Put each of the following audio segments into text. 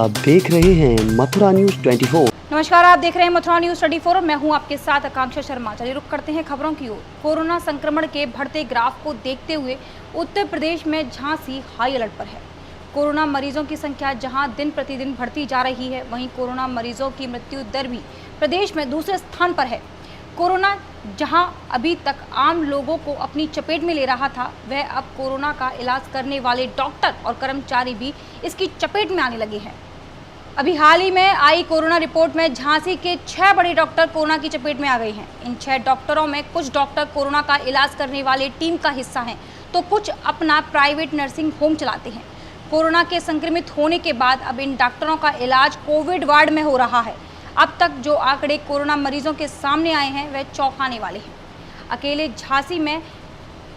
आप देख रहे हैं मथुरा न्यूज 24। नमस्कार, आप देख रहे हैं मथुरा न्यूज 24 और मैं हूं आपके साथ आकांक्षा शर्मा। चलिए रुक करते हैं खबरों की ओर। कोरोना संक्रमण के बढ़ते ग्राफ को देखते हुए उत्तर प्रदेश में झांसी हाई अलर्ट पर है। कोरोना मरीजों की संख्या जहां दिन प्रतिदिन बढ़ती जा रही है, वहीं कोरोना मरीजों की मृत्यु दर भी प्रदेश में दूसरे स्थान पर है। कोरोना जहां अभी तक आम लोगों को अपनी चपेट में ले रहा था, वह अब कोरोना का इलाज करने वाले डॉक्टर और कर्मचारी भी इसकी चपेट में आने लगे हैं। अभी हाल ही में आई कोरोना रिपोर्ट में झांसी के 6 बड़े डॉक्टर कोरोना की चपेट में आ गए हैं। इन 6 डॉक्टरों में कुछ डॉक्टर कोरोना का इलाज करने वाले टीम का हिस्सा हैं, तो कुछ अपना प्राइवेट नर्सिंग होम चलाते हैं। कोरोना के संक्रमित होने के बाद अब इन डॉक्टरों का इलाज कोविड वार्ड में हो रहा है। अब तक जो आंकड़े कोरोना मरीजों के सामने आए हैं, वह चौंकाने वाले हैं। अकेले झांसी में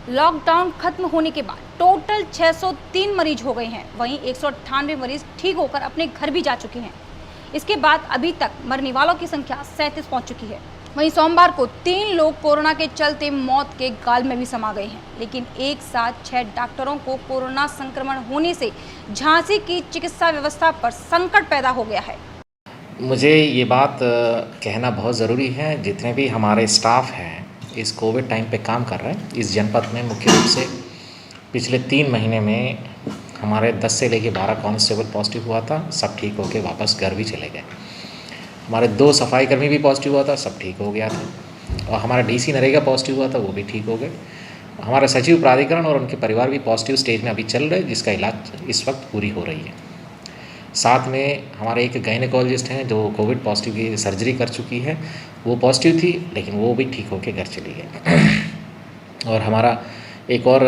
लॉकडाउन खत्म होने के बाद टोटल 603 मरीज हो गए हैं। वहीं 198 मरीज ठीक होकर अपने घर भी जा चुके हैं। इसके बाद अभी तक मरने वालों की संख्या 37 पहुंच चुकी है। वहीं सोमवार को 3 लोग कोरोना के चलते मौत के गाल में भी समा गए हैं। लेकिन एक साथ 6 डॉक्टरों को कोरोना संक्रमण होने से झांसी की चिकित्सा व्यवस्था पर संकट पैदा हो गया है। मुझे ये बात कहना बहुत ज़रूरी है, जितने भी हमारे स्टाफ हैं इस कोविड टाइम पे काम कर रहे हैं इस जनपद में, मुख्य रूप से पिछले 3 महीने में हमारे 10 से लेके 12 कांस्टेबल पॉजिटिव हुआ था, सब ठीक होके वापस घर भी चले गए। हमारे 2 सफाई कर्मी भी पॉजिटिव हुआ था, सब ठीक हो गया था। और हमारा डीसी नरेगा पॉजिटिव हुआ था, वो भी ठीक हो गए। हमारे सचिव प्राधिकरण और उनके परिवार भी पॉजिटिव स्टेज में अभी चल रहे, जिसका इलाज इस वक्त पूरी हो रही है। साथ में हमारे एक गायनेकोलॉजिस्ट हैं जो कोविड पॉजिटिव की सर्जरी कर चुकी है, वो पॉजिटिव थी लेकिन वो भी ठीक होकर घर चली गई। और हमारा एक और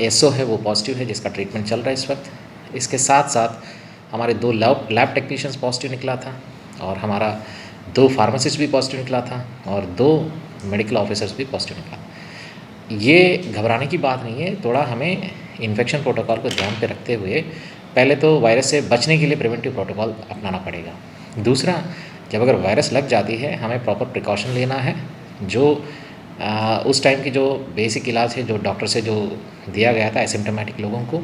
एसओ है, वो पॉजिटिव है, जिसका ट्रीटमेंट चल रहा है इस वक्त। इसके साथ साथ हमारे 2 लैब टेक्नीशियंस पॉजिटिव निकला था, और हमारा 2 फार्मासिस्ट भी पॉजिटिव निकला था, और 2 मेडिकल ऑफिसर्स भी पॉजिटिव निकला। ये घबराने की बात नहीं है, थोड़ा हमें इन्फेक्शन प्रोटोकॉल को ध्यान पे रखते हुए पहले तो वायरस से बचने के लिए प्रिवेंटिव प्रोटोकॉल अपनाना पड़ेगा। दूसरा, जब अगर वायरस लग जाती है, हमें प्रॉपर प्रिकॉशन लेना है। जो उस टाइम की जो बेसिक इलाज है, जो डॉक्टर से जो दिया गया था एसिम्प्टोमेटिक लोगों को,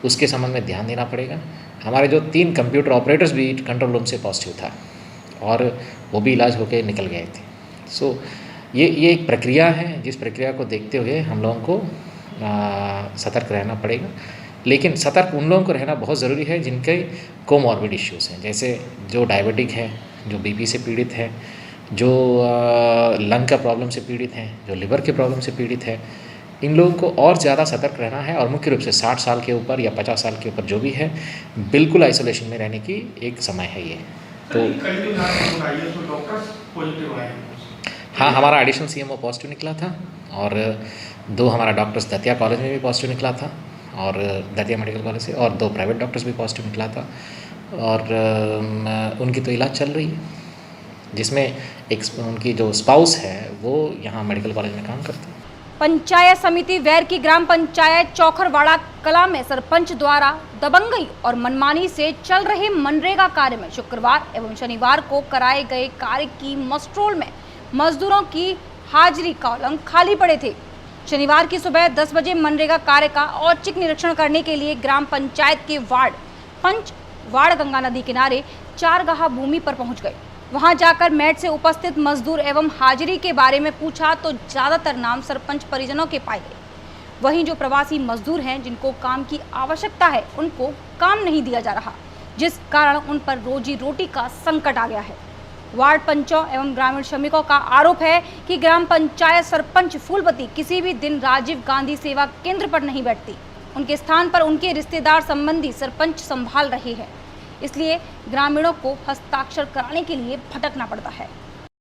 उसके संबंध में ध्यान देना पड़ेगा। हमारे जो 3 कंप्यूटर ऑपरेटर्स भी कंट्रोल रूम से पॉजिटिव था, और वो भी इलाज होकर निकल गए थे। सो ये एक प्रक्रिया है, जिस प्रक्रिया को देखते हुए हम लोगों को सतर्क रहना पड़ेगा। लेकिन सतर्क उन लोगों को रहना बहुत ज़रूरी है जिनके कोमॉर्बिड इश्यूज़ हैं, जैसे जो डायबिटिक है, जो बीपी से पीड़ित है, जो लंग का प्रॉब्लम से पीड़ित हैं, जो लिवर के प्रॉब्लम से पीड़ित है। इन लोगों को और ज़्यादा सतर्क रहना है, और मुख्य रूप से 60 साल के ऊपर या 50 साल के ऊपर जो भी है, बिल्कुल आइसोलेशन में रहने की एक समय है ये। तो हाँ, हमारा एडिशनल सीएमओ पॉजिटिव निकला था, और 2 हमारा डॉक्टर्स दतिया कॉलेज में भी पॉजिटिव निकला था, और दतिया मेडिकल कॉलेज से, और 2 प्राइवेट डॉक्टर्स भी पॉजिटिव निकला था, और उनकी तो इलाज चल रही है, जिसमें एक उनकी जो स्पाउस है वो यहाँ मेडिकल कॉलेज में काम करते हैं। पंचायत समिति वैर की ग्राम पंचायत चौखरवाड़ा कला में सरपंच द्वारा दबंगई और मनमानी से चल रहे मनरेगा कार्य में शुक्रवार एवं शनिवार को कराए गए कार्य की मस्ट्रोल में मजदूरों की हाजिरी कॉलम खाली पड़े थे। शनिवार की सुबह 10 बजे मनरेगा कार्य का औचक निरीक्षण करने के लिए ग्राम पंचायत के वार्ड पंच वार्ड गंगा नदी किनारे 4 गाहा भूमि पर पहुंच गए। वहां जाकर मैट से उपस्थित मजदूर एवं हाजिरी के बारे में पूछा तो ज्यादातर नाम सरपंच परिजनों के पाए गए। वहीं जो प्रवासी मजदूर हैं, जिनको काम की आवश्यकता है, उनको काम नहीं दिया जा रहा, जिस कारण उन पर रोजी रोटी का संकट आ गया है। वार्ड पंचों एवं ग्रामीण श्रमिकों का आरोप है कि ग्राम पंचायत सरपंच फूलवती किसी भी दिन राजीव गांधी सेवा केंद्र पर नहीं बैठती। उनके स्थान पर उनके रिश्तेदार संबंधी सरपंच संभाल रहे हैं, इसलिए ग्रामीणों को हस्ताक्षर कराने के लिए भटकना पड़ता है।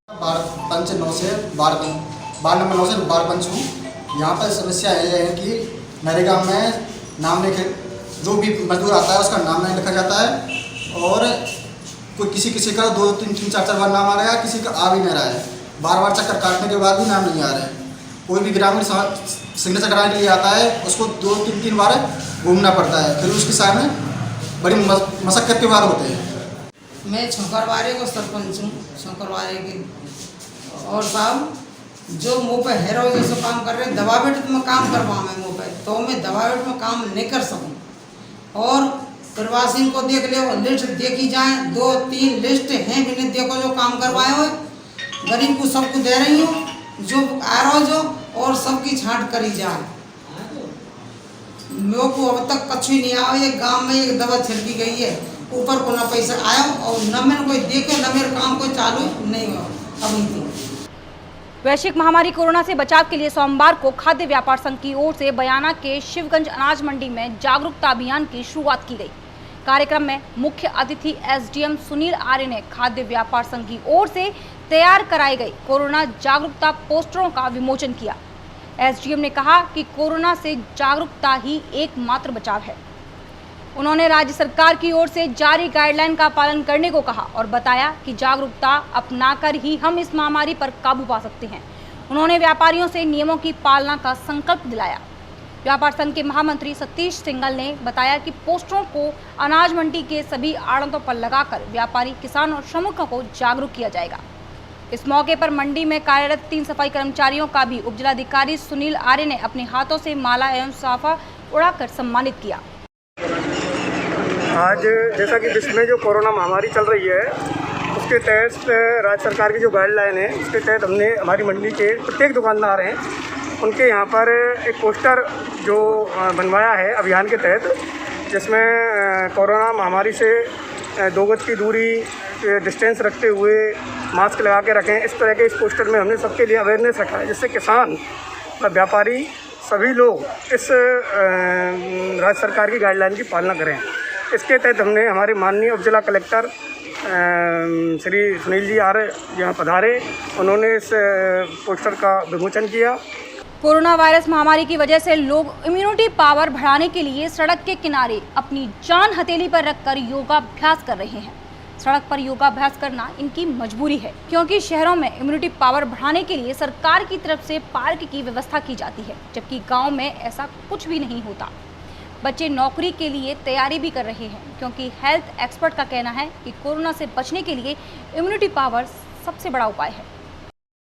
पंच 9 से 12 नंबर 9 से 12 पंच हूँ। यहाँ पर समस्या यह है कि नरेगा में नाम लिखे, जो भी मजदूर आता है उसका नाम नहीं लिखा जाता है, और कोई किसी का 2 3 4 बार नाम आ रहा है, किसी का आ भी नहीं रहा है। बार चक्कर काटने के बाद भी नाम नहीं आ रहा है। कोई भी ग्रामीण सिग्नेचर कराने के लिए आता है, उसको 2 3 बार घूमना पड़ता है, फिर उसके सामने बड़ी मशक्कत के बाद होते हैं। मैं छोकरवाड़े को सरपंच हूँ, छोकरवाड़े की। और साहब जो मुँह पे हेरो जैसे काम कर रहे हैं, दबावेट में काम करवाऊँ मैं मुँह पे, तो मैं दबावेट में काम नहीं कर सकूँ। और प्रवासी को देख लो, लिस्ट देखी जाए, 2-3 लिस्ट हैं मैंने देखो जो काम करवाए हुए, गरीब को सबको दे रही हूँ, जो आ रहा हो जो, और सबकी छांट करी जाए। मेरे को अब तक कछु नहीं आया, ये गांव में एक दवा छिड़की गई है, ऊपर को ना पैसा आया और न मैंने कोई देखे, न मेरे काम कोई चालू नहीं हुआ अभी तक। वैश्विक महामारी कोरोना से बचाव के लिए सोमवार को खाद्य व्यापार संघ की ओर से बयाना के शिवगंज अनाज मंडी में जागरूकता अभियान की शुरुआत की गई। कार्यक्रम में मुख्य अतिथि एसडीएम सुनील आर्य ने खाद्य व्यापार संघ की ओर से तैयार कराई गई कोरोना जागरूकता पोस्टरों का विमोचन किया। एसडीएम ने कहा कि कोरोना से जागरूकता ही एकमात्र बचाव है। उन्होंने राज्य सरकार की ओर से जारी गाइडलाइन का पालन करने को कहा और बताया कि जागरूकता अपनाकर ही हम इस महामारी पर काबू पा सकते हैं। उन्होंने व्यापारियों से नियमों की पालना का संकल्प दिलाया। व्यापार संघ के महामंत्री सतीश सिंघल ने बताया कि पोस्टरों को अनाज मंडी के सभी आड़तों पर लगाकर व्यापारी, किसान और श्रमिकों को जागरूक किया जाएगा। इस मौके पर मंडी में कार्यरत 3 सफाई कर्मचारियों का भी उपजिलाधिकारी सुनील आर्य ने अपने हाथों से माला एवं साफा उड़ाकर सम्मानित किया। आज जैसा कि विश्व में जो कोरोना महामारी चल रही है, उसके तहत राज्य सरकार की जो गाइडलाइन है, उसके तहत हमने हमारी मंडी के प्रत्येक दुकानदार हैं उनके यहाँ पर एक पोस्टर जो बनवाया है अभियान के तहत, जिसमें कोरोना महामारी से 2 गज की दूरी, डिस्टेंस रखते हुए मास्क लगा के रखें। इस तरह के इस पोस्टर में हमने सबके लिए अवेयरनेस रखा है, जिससे किसान और व्यापारी सभी लोग इस राज्य सरकार की गाइडलाइन की पालना करें। इसके तहत हमने हमारे माननीय उप जिला कलेक्टर श्री सुनील जी आर्य यहाँ पधारे, उन्होंने इस पोस्टर का विमोचन किया। कोरोना वायरस महामारी की वजह से लोग इम्यूनिटी पावर बढ़ाने के लिए सड़क के किनारे अपनी जान हथेली पर रखकर योगाभ्यास कर रहे हैं। सड़क पर योगाभ्यास करना इनकी मजबूरी है, क्योंकि शहरों में इम्यूनिटी पावर बढ़ाने के लिए सरकार की तरफ से पार्क की व्यवस्था की जाती है, जबकि गांव में ऐसा कुछ भी नहीं होता। बच्चे नौकरी के लिए तैयारी भी कर रहे हैं, क्योंकि हेल्थ एक्सपर्ट का कहना है कि कोरोना से बचने के लिए इम्यूनिटी पावर सबसे बड़ा उपाय है।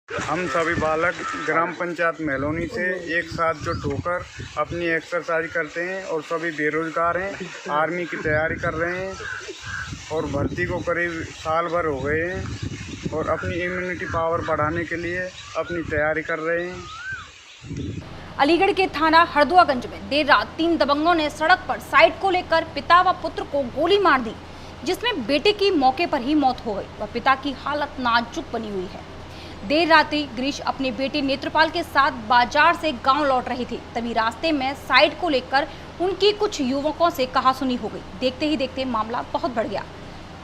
हम सभी बालक ग्राम पंचायत मेलोनी से एक साथ जुट होकर अपनी एक्सरसाइज करते हैं और सभी बेरोजगार हैं, आर्मी की तैयारी कर रहे हैं और भर्ती को करीब साल भर हो गए हैं और अपनी इम्यूनिटी पावर बढ़ाने के लिए अपनी तैयारी कर रहे हैं। अलीगढ़ के थाना हरदुआगंज में देर रात 3 दबंगों ने सड़क पर साइड को लेकर पिता व पुत्र को गोली मार दी, जिसमें बेटे की मौके पर ही मौत हो गई व पिता की हालत नाजुक बनी हुई है। देर रात्रि गिरीश अपने बेटे नेत्रपाल के साथ बाजार से गांव लौट रहे थे, तभी रास्ते में साइड को लेकर उनकी कुछ युवकों से कहासुनी हो गई। देखते ही देखते मामला बहुत बढ़ गया।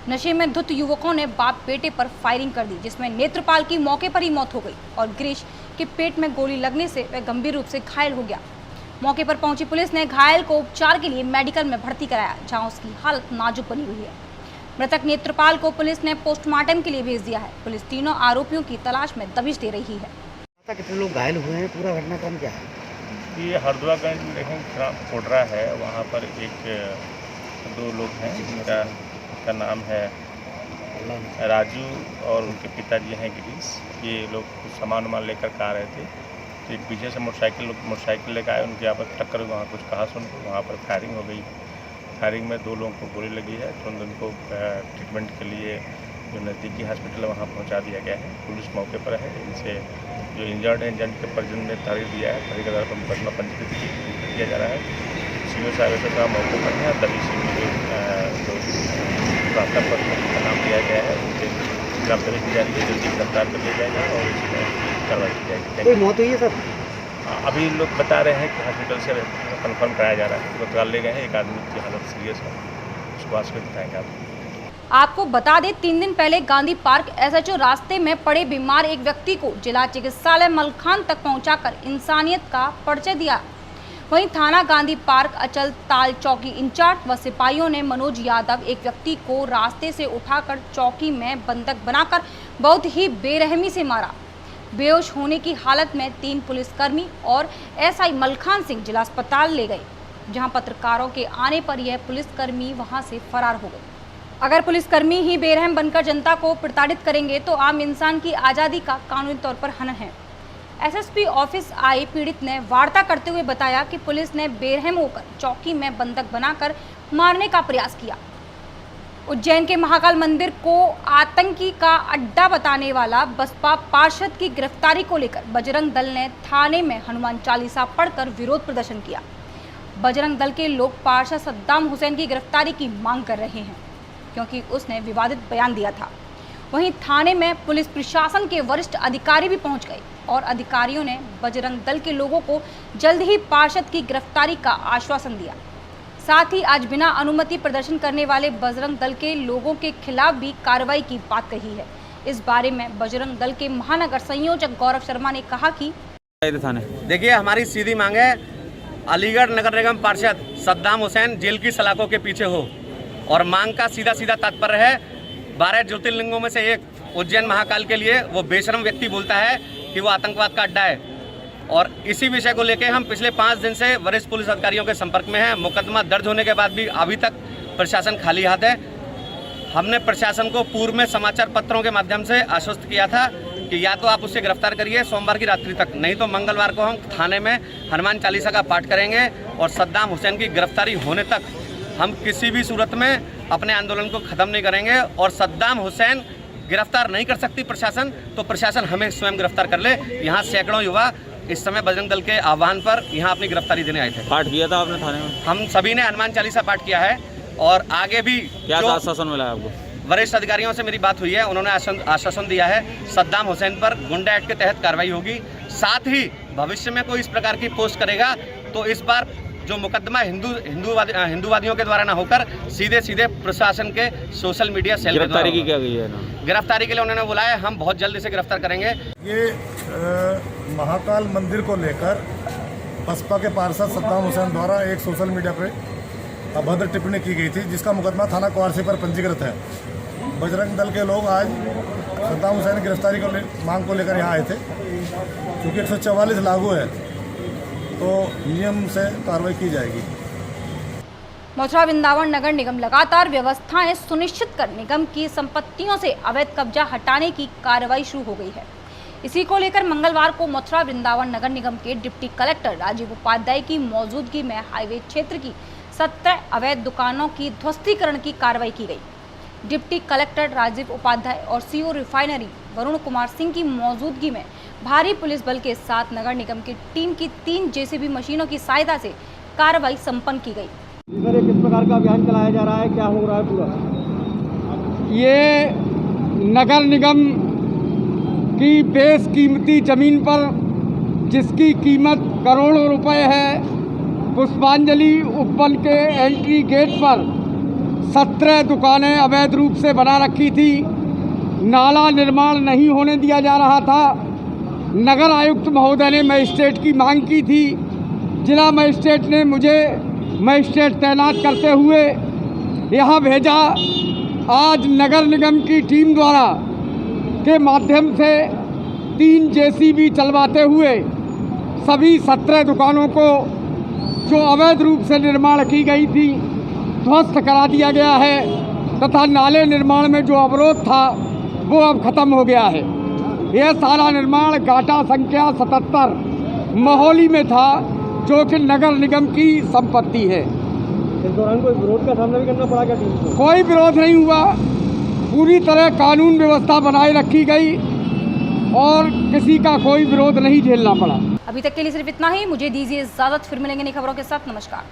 नशे में धुत युवकों ने बाप बेटे पर फायरिंग कर दी, जिसमें नेत्रपाल की मौके पर ही मौत हो गई और गिरीश के पेट में गोली लगने से वह गंभीर रूप से घायल हो गया। मौके पर पहुंची पुलिस ने घायल को उपचार के लिए मेडिकल में भर्ती कराया, जहां उसकी हालत नाजुक बनी हुई है। मृतक नेत्रपाल को पुलिस ने पोस्टमार्टम के लिए भेज दिया है। पुलिस तीनों आरोपियों की तलाश में दबिश दे रही है। कितने लोग घायल हुए हैं, पूरा घटनाक्रम क्या है? ये हरदुआगंज ग्राम कोटरा है, वहाँ पर 2 लोग हैं जिनका नाम है राजू और उनके पिताजी हैं गिरीश। ये लोग कुछ सामान वामान लेकर के आ रहे थे, तो एक पीछे से मोटरसाइकिल लेकर आए, उनकी आपस टक्कर वहाँ कुछ कहा सुन वहाँ पर फायरिंग हो गई। फायरिंग में 2 लोगों को गोली लगी है, तुरंत उनको ट्रीटमेंट के लिए जो नज़दीकी हॉस्पिटल वहाँ पहुँचा दिया गया है। पुलिस मौके पर है। इनसे जो इंजर्ड हैं, इंजर्ड के परिजन ने तहरीर दिया है, तहरीर के आधार पर मुकदमा पंजीकृत किया जा रहा है। सीओ साहब का मौके पर है, तभी जो प्राप्त पत्र का नाम दिया गया है, उनसे गिरफ्तारी की जा रही है, जल्दी गिरफ्तार कर लिया जाएगा और इसमें कार्रवाई की जाएगी। कोई मौत हुई है सर? अभी लोग बता रहे हैं कि हॉस्पिटल से कंफर्म कराया जा रहा है, तो निकाल ले गए हैं। एक आदमी की हालत सीरियस है, उसको आज में बताएंगे आपको बता दें, 3 दिन पहले गांधी पार्क एसएचओ रास्ते में पड़े बीमार एक व्यक्ति को जिला चिकित्सालय मलखान तक पहुंचाकर इंसानियत का परिचय दिया। वहीं थाना गांधी पार्क अचल ताल चौकी इंचार्ज व सिपाहियों ने मनोज यादव एक व्यक्ति को रास्ते से उठाकर चौकी में बंधक बनाकर बहुत ही बेरहमी से मारा। बेहोश होने की हालत में 3 पुलिसकर्मी और एसआई मलखान सिंह जिला अस्पताल ले गए, जहां पत्रकारों के आने पर यह पुलिसकर्मी वहां से फरार हो गए। अगर पुलिसकर्मी ही बेरहम बनकर जनता को प्रताड़ित करेंगे तो आम इंसान की आज़ादी का कानूनी तौर पर हनन है। एसएसपी ऑफिस आए पीड़ित ने वार्ता करते हुए बताया कि पुलिस ने बेरहम होकर चौकी में बंधक बनाकर मारने का प्रयास किया। उज्जैन के महाकाल मंदिर को आतंकी का अड्डा बताने वाला बसपा पार्षद की गिरफ्तारी को लेकर बजरंग दल ने थाने में हनुमान चालीसा पढ़कर विरोध प्रदर्शन किया। बजरंग दल के लोग पार्षद सद्दाम हुसैन की गिरफ्तारी की मांग कर रहे हैं क्योंकि उसने विवादित बयान दिया था। वहीं थाने में पुलिस प्रशासन के वरिष्ठ अधिकारी भी पहुंच गए और अधिकारियों ने बजरंग दल के लोगों को जल्द ही पार्षद की गिरफ्तारी का आश्वासन दिया। साथ ही आज बिना अनुमति प्रदर्शन करने वाले बजरंग दल के लोगों के खिलाफ भी कार्रवाई की बात कही है। इस बारे में बजरंग दल के महानगर संयोजक गौरव शर्मा ने कहा कि देखिए, हमारी सीधी मांग है अलीगढ़ नगर निगम पार्षद सद्दाम हुसैन जेल की सलाखों के पीछे हो। और मांग का सीधा सीधा तात्पर्य है 12 ज्योतिर्लिंगों में से एक उज्जैन महाकाल के लिए वो बेशरम व्यक्ति बोलता है कि वो आतंकवाद का अड्डा है। और इसी विषय को लेकर हम पिछले 5 दिन से वरिष्ठ पुलिस अधिकारियों के संपर्क में हैं। मुकदमा दर्ज होने के बाद भी अभी तक प्रशासन खाली हाथ है। हमने प्रशासन को पूर्व में समाचार पत्रों के माध्यम से आश्वस्त किया था कि या तो आप उससे गिरफ्तार करिए सोमवार की रात्रि तक, नहीं तो मंगलवार को हम थाने में हनुमान चालीसा का पाठ करेंगे और सद्दाम हुसैन की गिरफ्तारी होने तक हम किसी भी सूरत में अपने आंदोलन को ख़त्म नहीं करेंगे। और सद्दाम हुसैन गिरफ्तार नहीं कर सकती प्रशासन, तो प्रशासन हमें स्वयं गिरफ्तार कर ले। यहाँ सैकड़ों युवा इस समय बजरंग दल के आह्वान पर यहाँ अपनी गिरफ्तारी देने आए थे। पाठ किया था आपने थाने में? हम सभी ने हनुमान चालीसा पाठ किया है और आगे भी क्या आश्वासन मिला है आपको? वरिष्ठ अधिकारियों से मेरी बात हुई है, उन्होंने आश्वासन दिया है सद्दाम हुसैन पर गुंडा एक्ट के तहत कार्रवाई होगी। साथ ही भविष्य में कोई इस प्रकार की पोस्ट करेगा तो इस बार जो मुकदमा हिंदूवादियों के द्वारा ना होकर सीधे सीधे प्रशासन के सोशल मीडिया सेल गिरफ्तारी की क्या गई है ना? गिरफ्तारी के लिए उन्होंने बुलाया, हम बहुत जल्द इसे गिरफ्तार करेंगे। ये महाकाल मंदिर को लेकर बसपा के पार्षद सद्दाम हुसैन द्वारा एक सोशल मीडिया पे अभद्र टिप्पणी की गई थी, जिसका मुकदमा थाना कुआरसी पर पंजीकृत है। बजरंग दल के लोग आज सद्दाम हुसैन की गिरफ्तारी को मांग को लेकर यहाँ आए थे। क्योंकि 144 लागू है तो नियम से कार्रवाई की जाएगी। मथुरा वृंदावन नगर निगम लगातार व्यवस्थाएं सुनिश्चित कर निगम की संपत्तियों से अवैध कब्जा हटाने की कार्रवाई शुरू हो गई है। इसी को लेकर मंगलवार को मथुरा वृंदावन नगर निगम के डिप्टी कलेक्टर राजीव उपाध्याय की मौजूदगी में हाईवे क्षेत्र की 17 अवैध दुकानों की ध्वस्तीकरण की कार्रवाई की गई। डिप्टी कलेक्टर राजीव उपाध्याय और सीओ रिफाइनरी वरुण कुमार सिंह की मौजूदगी में भारी पुलिस बल के साथ नगर निगम की टीम की 3 जेसीबी मशीनों की सहायता से कार्रवाई संपन्न की गई। सर, ये किस प्रकार का अभियान चलाया जा रहा है, क्या हो रहा है पूरा? ये नगर निगम की बेशकीमती ज़मीन पर जिसकी कीमत करोड़ों रुपए है, पुष्पांजलि उपवन के एंट्री गेट पर 17 दुकानें अवैध रूप से बना रखी थी। नाला निर्माण नहीं होने दिया जा रहा था। नगर आयुक्त महोदय ने मजिस्ट्रेट की मांग की थी। जिला मजिस्ट्रेट ने मुझे मजिस्ट्रेट तैनात करते हुए यहाँ भेजा। आज नगर निगम की टीम द्वारा के माध्यम से 3 जेसीबी चलवाते हुए सभी 17 दुकानों को जो अवैध रूप से निर्माण की गई थी ध्वस्त करा दिया गया है तथा नाले निर्माण में जो अवरोध था वो अब खत्म हो गया है। यह सारा निर्माण घाटा संख्या 77 मोहाली में था, जो कि नगर निगम की संपत्ति है। इस दौरान कोई विरोध का सामना भी करना पड़ा क्या टीम को? कोई विरोध नहीं हुआ। पूरी तरह कानून व्यवस्था बनाए रखी गई और किसी का कोई विरोध नहीं झेलना पड़ा। अभी तक के लिए सिर्फ इतना ही। मुझे दीजिए इजाजत, फिर मिलेंगे नई खबरों के साथ। नमस्कार।